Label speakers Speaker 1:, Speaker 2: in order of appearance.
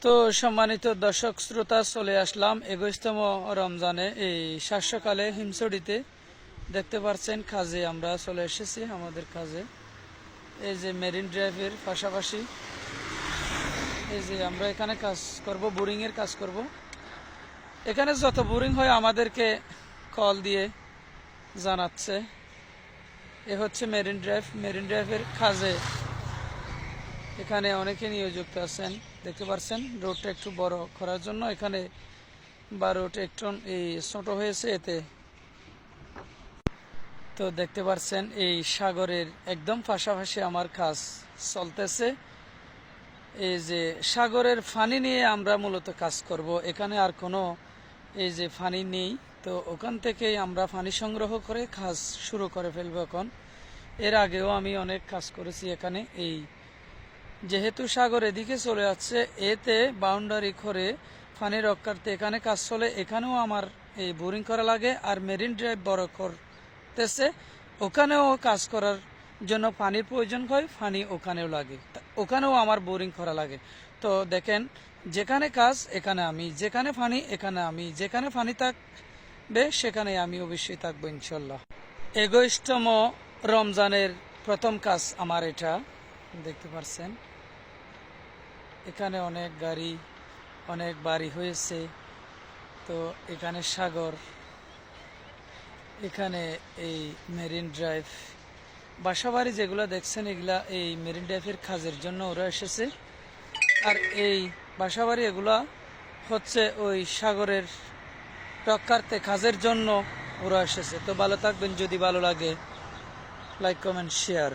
Speaker 1: তো সম্মানিত দর্শক শ্রোতা, চলে আসলাম 21তম রমজানে এই শাস্যকালে হিমছড়িতে। দেখতে পাচ্ছেন কাজে আমরা চলে এসেছি, আমাদের কাজে। এই যে মেরিন ড্রাইভের পাশাপাশি এই যে আমরা এখানে কাজ করব, বোরিংয়ের কাজ করব। এখানে যত বোরিং হয় আমাদেরকে কল দিয়ে জানাচ্ছে। এ হচ্ছে মেরিন ড্রাইভ। মেরিন ড্রাইভের কাজে এখানে অনেকে নিয়োজিত আছেন। দেখতে পাচ্ছেন রোডটা একটু বড় করার জন্য এখানে বা রোড একটু এই ছোট হয়েছে এতে। তো দেখতে পাচ্ছেন এই সাগরের একদম পাশাপাশি আমার কাজ চলতেছে। এই যে সাগরের পানি নিয়ে আমরা মূলত কাজ করব। এখানে আর কোনো এই যে পানি নেই, তো ওখান থেকেই আমরা পানি সংগ্রহ করে কাজ শুরু করে ফেলবো এখন। এর আগেও আমি অনেক কাজ করেছি এখানে। এই যেহেতু সাগর এদিকে চলে যাচ্ছে, এতে বাউন্ডারি করে পানি রক্ষার্থে এখানে কাজ চলে। এখানেও আমার এই বোরিং করা লাগে, আর মেরিন ড্রাইভ বড় করতেছে, ওখানেও কাজ করার জন্য পানির প্রয়োজন হয়, পানি ওখানেও লাগে, ওখানেও আমার বোরিং করা লাগে। তো দেখেন, যেখানে কাজ এখানে আমি, যেখানে পানি এখানে আমি, যেখানে পানি থাকবে সেখানে আমি অবশ্যই থাকবো ইনশাল্লাহ। 21তম রমজানের প্রথম কাজ আমার এটা। দেখতে পাচ্ছেন এখানে অনেক গাড়ি, অনেক বাড়ি হয়েছে। তো এখানে সাগর, এখানে এই মেরিন ড্রাইভ, বাসাবাড়ি যেগুলো দেখছেন এগুলা এই মেরিন ড্রাইভের কাজের জন্য ওরা এসেছে। আর এই বাসাবাড়ি এগুলা হচ্ছে ওই সাগরের রক্ষার্থে কাজের জন্য ওরা এসেছে। তো ভালো থাকবেন, যদি ভালো লাগে লাইক কমেন্ট শেয়ার।